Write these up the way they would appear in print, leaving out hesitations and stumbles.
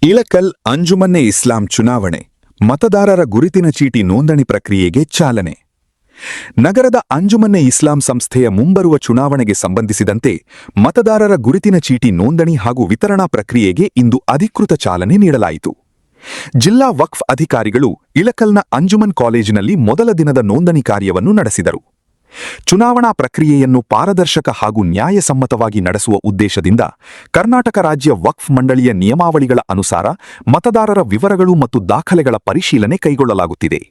ಇಳಕಲ್ ಅಂಜುಮನ್ನೆ ಇಸ್ಲಾಂ ಚುನಾವಣೆ ಮತದಾರರ ಗುರುತಿನ ಚೀಟಿ ನೋಂದಣಿ ಪ್ರಕ್ರಿಯೆಗೆ ಚಾಲನೆ. ನಗರದ ಅಂಜುಮನ್ನೆ ಇಸ್ಲಾಂ ಸಂಸ್ಥೆಯ ಮುಂಬರುವ ಚುನಾವಣೆಗೆ ಸಂಬಂಧಿಸಿದಂತೆ ಮತದಾರರ ಗುರುತಿನ ಚೀಟಿ ನೋಂದಣಿ ಹಾಗೂ ವಿತರಣಾ ಪ್ರಕ್ರಿಯೆಗೆ ಇಂದು ಅಧಿಕೃತ ಚಾಲನೆ ನೀಡಲಾಯಿತು. ಜಿಲ್ಲಾ ವಕ್ಫ್ ಅಧಿಕಾರಿಗಳು ಇಳಕಲ್ನ ಅಂಜುಮನ್ ಕಾಲೇಜಿನಲ್ಲಿ ಮೊದಲ ದಿನದ ನೋಂದಣಿ ಕಾರ್ಯವನ್ನು ನಡೆಸಿದರು. ಚುನಾವಣಾ ಪ್ರಕ್ರಿಯೆಯನ್ನು ಪಾರದರ್ಶಕ ಹಾಗೂ ನ್ಯಾಯಸಮ್ಮತವಾಗಿ ನಡೆಸುವ ಉದ್ದೇಶದಿಂದ ಕರ್ನಾಟಕ ರಾಜ್ಯ ವಕ್ಫ್ ಮಂಡಳಿಯ ನಿಯಮಾವಳಿಗಳ ಅನುಸಾರ ಮತದಾರರ ವಿವರಗಳು ಮತ್ತು ದಾಖಲೆಗಳ ಪರಿಶೀಲನೆ ಕೈಗೊಳ್ಳಲಾಗುತ್ತಿದೆ.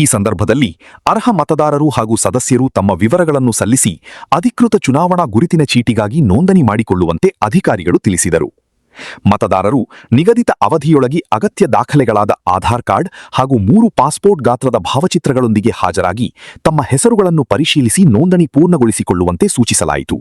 ಈ ಸಂದರ್ಭದಲ್ಲಿ ಅರ್ಹ ಮತದಾರರು ಹಾಗೂ ಸದಸ್ಯರು ತಮ್ಮ ವಿವರಗಳನ್ನು ಸಲ್ಲಿಸಿ ಅಧಿಕೃತ ಚುನಾವಣಾ ಗುರುತಿನ ಚೀಟಿಗಾಗಿ ನೋಂದಣಿ ಮಾಡಿಕೊಳ್ಳುವಂತೆ ಅಧಿಕಾರಿಗಳು ತಿಳಿಸಿದರು. ಮತದಾರರು ನಿಗದಿತ ಅವಧಿಯೊಳಗೆ ಅಗತ್ಯ ದಾಖಲೆಗಳಾದ ಆಧಾರ್ ಕಾರ್ಡ್ ಹಾಗೂ 3 ಪಾಸ್ಪೋರ್ಟ್ ಗಾತ್ರದ ಭಾವಚಿತ್ರಗಳೊಂದಿಗೆ ಹಾಜರಾಗಿ ತಮ್ಮ ಹೆಸರುಗಳನ್ನು ಪರಿಶೀಲಿಸಿ ನೋಂದಣಿ ಪೂರ್ಣಗೊಳಿಸಿಕೊಳ್ಳುವಂತೆ ಸೂಚಿಸಲಾಯಿತು.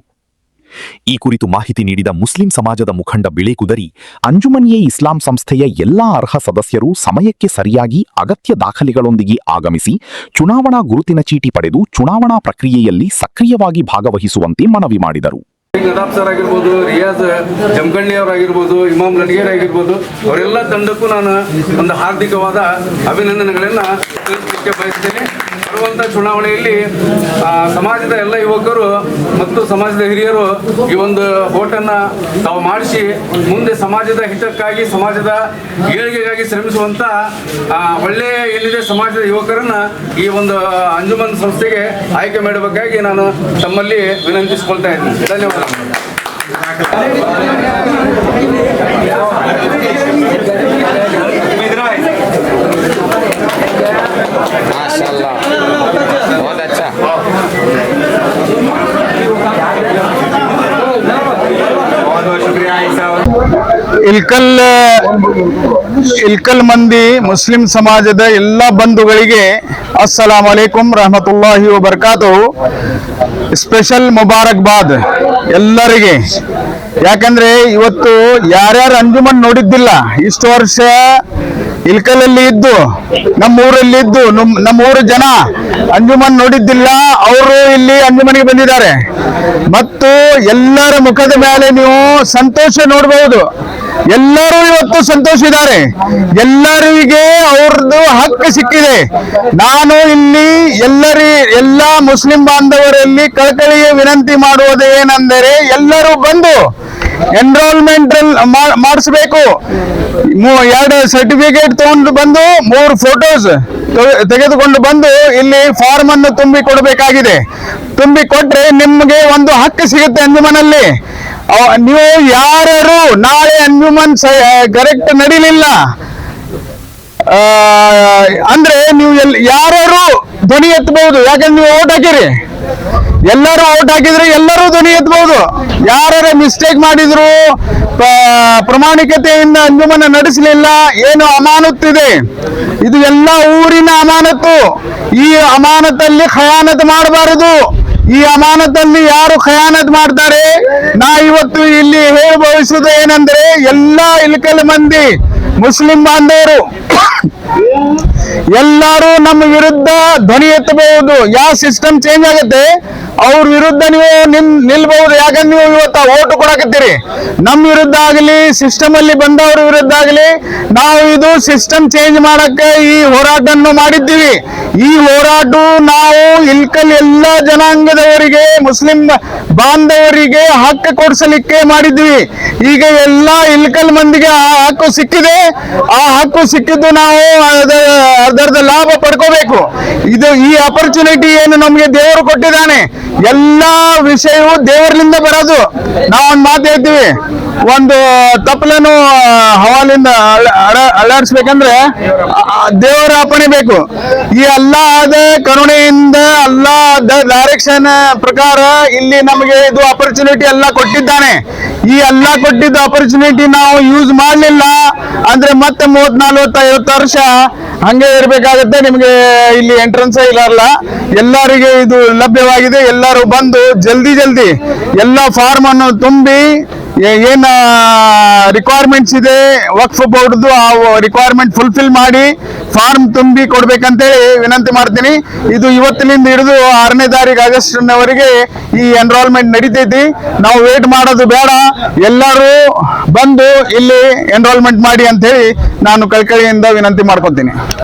ಈ ಕುರಿತು ಮಾಹಿತಿ ನೀಡಿದ ಮುಸ್ಲಿಂ ಸಮಾಜದ ಮುಖಂಡ ಬಿಳೇಕುದರಿ, ಅಂಜುಮನ್ಯೆ ಇಸ್ಲಾಂ ಸಂಸ್ಥೆಯ ಎಲ್ಲಾ ಅರ್ಹ ಸದಸ್ಯರು ಸಮಯಕ್ಕೆ ಸರಿಯಾಗಿ ಅಗತ್ಯ ದಾಖಲೆಗಳೊಂದಿಗೆ ಆಗಮಿಸಿ ಚುನಾವಣಾ ಗುರುತಿನ ಚೀಟಿ ಪಡೆದು ಚುನಾವಣಾ ಪ್ರಕ್ರಿಯೆಯಲ್ಲಿ ಸಕ್ರಿಯವಾಗಿ ಭಾಗವಹಿಸುವಂತೆ ಮನವಿ ಮಾಡಿದರು. ನದಾಬ್ ಸರ್ ಆಗಿರ್ಬೋದು, ರಿಯಾಜ್ ಜಮಖಂಡಿ ಅವರಾಗಿರ್ಬೋದು, ಇಮಾಮ್ ಲಡ್ಗೇರ್ ಆಗಿರ್ಬೋದು, ಅವರೆಲ್ಲ ತಂಡಕ್ಕೂ ನಾನು ಒಂದು ಹಾರ್ದಿಕವಾದ ಅಭಿನಂದನೆಗಳನ್ನು ತಿಳಿಸಲಿಕ್ಕೆ ಬಯಸ್ತೇನೆ. ಬರುವಂಥ ಚುನಾವಣೆಯಲ್ಲಿ ಸಮಾಜದ ಎಲ್ಲ ಯುವಕರು ಮತ್ತು ಸಮಾಜದ ಹಿರಿಯರು ಈ ಒಂದು ಓಟನ್ನು ತಾವು ಮಾಡಿಸಿ ಮುಂದೆ ಸಮಾಜದ ಹಿತಕ್ಕಾಗಿ ಸಮಾಜದ ಏಳಿಗೆಗಾಗಿ ಶ್ರಮಿಸುವಂಥ ಒಳ್ಳೆಯ ಏನಿದೆ ಸಮಾಜದ ಯುವಕರನ್ನು ಈ ಒಂದು ಅಂಜುಮನ್ ಸಂಸ್ಥೆಗೆ ಆಯ್ಕೆ ಮಾಡಬೇಕಾಗಿ ನಾನು ತಮ್ಮಲ್ಲಿ ವಿನಂತಿಸಿಕೊಳ್ತಾ ಇದ್ದೀನಿ. ಧನ್ಯವಾದ. ಇಲ್ಕಲ್ ಮಂದಿ ಮುಸ್ಲಿಂ ಸಮಾಜದ ಎಲ್ಲ ಬಂಧುಗಳಿಗೆ ಅಸ್ಸಲಾಮು ಅಲೈಕುಂ ರಹಮತುಲ್ಲಾಹಿ ವಬರಕಾತು. ಸ್ಪೆಷಲ್ ಮುಬಾರಕ್ಬಾದ್ ಎಲ್ಲರಿಗೆ. ಯಾಕಂದ್ರೆ ಇವತ್ತು ಯಾರ್ಯಾರು ಅಂಜುಮನ್ ನೋಡಿದ್ದಿಲ್ಲ, ಇಷ್ಟು ವರ್ಷ ಇಲ್ಕಲಲ್ಲಿ ಇದ್ದು ನಮ್ಮೂರಲ್ಲಿ ಇದ್ದು ನಮ್ಮೂರು ಜನ ಅಂಜುಮನ್ ನೋಡಿದ್ದಿಲ್ಲ, ಅವರು ಇಲ್ಲಿ ಅಂಜುಮನಿಗೆ ಬಂದಿದ್ದಾರೆ. ಮತ್ತು ಎಲ್ಲರ ಮುಖದ ಮೇಲೆ ನೀವು ಸಂತೋಷ ನೋಡಬಹುದು. ಎಲ್ಲರೂ ಇವತ್ತು ಸಂತೋಷ ಇದ್ದಾರೆ. ಎಲ್ಲರಿಗೆ ಅವ್ರದ್ದು ಹಕ್ಕು ಸಿಕ್ಕಿದೆ. ನಾನು ಇಲ್ಲಿ ಎಲ್ಲ ಮುಸ್ಲಿಂ ಬಾಂಧವರಲ್ಲಿ ಕಳಕಳಿಯ ವಿನಂತಿ ಮಾಡುವುದು ಏನೆಂದರೆ, ಎಲ್ಲರೂ ಬಂದು ಎನ್ರೋಲ್ಮೆಂಟ್ ಮಾಡಿಸಬೇಕು. 2 ಸರ್ಟಿಫಿಕೇಟ್ ತಗೊಂಡು ಬಂದು 3 ಫೋಟೋಸ್ ತೆಗೆದುಕೊಂಡು ಬಂದು ಇಲ್ಲಿ ಫಾರ್ಮ್ ಅನ್ನು ತುಂಬಿ ಕೊಡಬೇಕಾಗಿದೆ. ತುಂಬಿ ಕೊಟ್ರೆ ನಿಮ್ಗೆ ಒಂದು ಹಕ್ಕು ಸಿಗುತ್ತೆ ಅಂಜುಮನಲ್ಲಿ. ನೀವು ಯಾರು ನಾಳೆ ಅಂಜುಮನ್ ಕರೆಕ್ಟ್ ನಡೀಲಿಲ್ಲ ಅಂದ್ರೆ ನೀವು ಯಾರು ಧ್ವನಿ ಎತ್ತಬಹುದು. ಯಾಕಂದ್ರೆ ನೀವು ಓಟ್ ಹಾಕಿರಿ, ಎಲ್ಲರೂ ಓಟ್ ಹಾಕಿದ್ರೆ ಎಲ್ಲರೂ ಧ್ವನಿ ಎತ್ತಬಹುದು. ಯಾರು ಮಿಸ್ಟೇಕ್ ಮಾಡಿದ್ರು, ಪ್ರಾಮಾಣಿಕತೆಯಿಂದ ಅಂಜುಮನ ನಡೆಸಲಿಲ್ಲ, ಏನು ಅಮಾನತ್ತಿದೆ, ಇದು ಎಲ್ಲ ಊರಿನ ಅಮಾನತ್ತು. ಈ ಅಮಾನತಲ್ಲಿ ಖಯಾನತ್ ಮಾಡಬಾರದು. ಈ ಅಮಾನತಲ್ಲಿ ಯಾರು ಖಯಾನತ್ ಮಾಡ್ತಾರೆ, ನಾ ಇವತ್ತು ಇಲ್ಲಿ ಹೇಳಬಯಸುವುದು ಏನಂದ್ರೆ, ಎಲ್ಲ ಇಲ್ಕಲ್ ಮಂದಿ ಮುಸ್ಲಿಂ ಬಾಂಧವರು ಎಲ್ಲರೂ ನಮ್ಮ ವಿರುದ್ಧ ಧ್ವನಿ ಎತ್ತಬಹುದು. ಯಾವ ಸಿಸ್ಟಮ್ ಚೇಂಜ್ ಆಗುತ್ತೆ ಅವ್ರ ವಿರುದ್ಧ ನೀವು ನಿಲ್ಬಹುದು. ಯಾಕಂದ್ರೆ ನೀವು ಇವತ್ತು ಓಟು ಕೊಡಕತ್ತೀರಿ. ನಮ್ಮ ವಿರುದ್ಧ ಆಗಲಿ, ಸಿಸ್ಟಮ್ ಅಲ್ಲಿ ಬಂದವ್ರ ವಿರುದ್ಧ ಆಗಲಿ, ನಾವು ಇದು ಸಿಸ್ಟಮ್ ಚೇಂಜ್ ಮಾಡಕ್ಕೆ ಈ ಹೋರಾಟವನ್ನು ಮಾಡಿದ್ದೀವಿ. ಈ ಹೋರಾಟ ನಾವು ಇಲ್ಕಲ್ ಎಲ್ಲ ಜನಾಂಗದವರಿಗೆ, ಮುಸ್ಲಿಂ ಬಾಂಧವರಿಗೆ ಹಕ್ಕು ಕೊಡಿಸಲಿಕ್ಕೆ ಮಾಡಿದ್ವಿ. ಈಗ ಎಲ್ಲ ಇಲ್ಕಲ್ ಮಂದಿಗೆ ಆ ಹಕ್ಕು ಸಿಕ್ಕಿದೆ. ಆ ಹಕ್ಕು ಸಿಕ್ಕಿದ್ದು ನಾವು ಅದರದ ಲಾಭ ಪಡ್ಕೋಬೇಕು. ಇದು ಈ ಅಪರ್ಚುನಿಟಿ ಏನು ನಮ್ಗೆ ದೇವರು ಕೊಟ್ಟಿದ್ದಾನೆ. ಎಲ್ಲ ವಿಷಯವು ದೇವರಿಂದ ಬರೋದು. ನಾವೊಂದು ಮಾತು ಹೇಳ್ತೀವಿ, ಒಂದು ತಪ್ಪಲನ್ನು ಹವಾಲಿಂದ ಅಳ್ಳಾಡಿಸ್ಬೇಕಂದ್ರೆ ದೇವರ ಅಪ್ಪಣೆ ಬೇಕು. ಈ ಅಲ್ಲಾಹದ ಕರುಣೆಯಿಂದ, ಅಲ್ಲಾಹದ ಡೈರೆಕ್ಷನ್ ಪ್ರಕಾರ ಇಲ್ಲಿ ನಮಗೆ ಇದು ಅಪರ್ಚುನಿಟಿ ಎಲ್ಲ ಕೊಟ್ಟಿದ್ದಾನೆ. ಈ ಎಲ್ಲ ಕೊಟ್ಟಿದ್ದ ಅಪರ್ಚುನಿಟಿ ನಾವು ಯೂಸ್ ಮಾಡಲಿಲ್ಲ ಅಂದ್ರೆ ಮತ್ತೆ 30, 40, 50 ವರ್ಷ ಹಂಗೆ ಇರಬೇಕಾಗುತ್ತೆ. ನಿಮಗೆ ಇಲ್ಲಿ ಎಂಟ್ರೆನ್ಸ್ ಇರಲ್ಲ. ಎಲ್ಲರಿಗೆ ಇದು ಲಭ್ಯವಾಗಿದೆ. ಎಲ್ಲರೂ ಬಂದು ಜಲ್ದಿ ಎಲ್ಲ ಫಾರ್ಮ್ ಅನ್ನು ತುಂಬಿ ಏನ್ ರಿಕ್ವೈರ್ಮೆಂಟ್ಸ್ ಇದೆ ವಕ್ಫ್ ಬೋರ್ಡ್ದು ಆ ರಿಕ್ವೈರ್ಮೆಂಟ್ ಫುಲ್ಫಿಲ್ ಮಾಡಿ ಫಾರ್ಮ್ ತುಂಬಿ ಕೊಡ್ಬೇಕಂತೇಳಿ ವಿನಂತಿ ಮಾಡ್ತೀನಿ. ಇದು ಇವತ್ತಿನಿಂದ ಹಿಡಿದು 6ನೇ ತಾರೀಕು ಆಗಸ್ಟ್ನವರೆಗೆ ಈ ಎನ್ರೋಲ್ಮೆಂಟ್ ನಡೀತೈತಿ. ನಾವು ವೇಟ್ ಮಾಡೋದು ಬೇಡ, ಎಲ್ಲರೂ ಬಂದು ಇಲ್ಲಿ ಎನ್ರೋಲ್ಮೆಂಟ್ ಮಾಡಿ ಅಂತೇಳಿ ನಾನು ಕಳಕಳಿಯಿಂದ ವಿನಂತಿ ಮಾಡ್ಕೊತೀನಿ.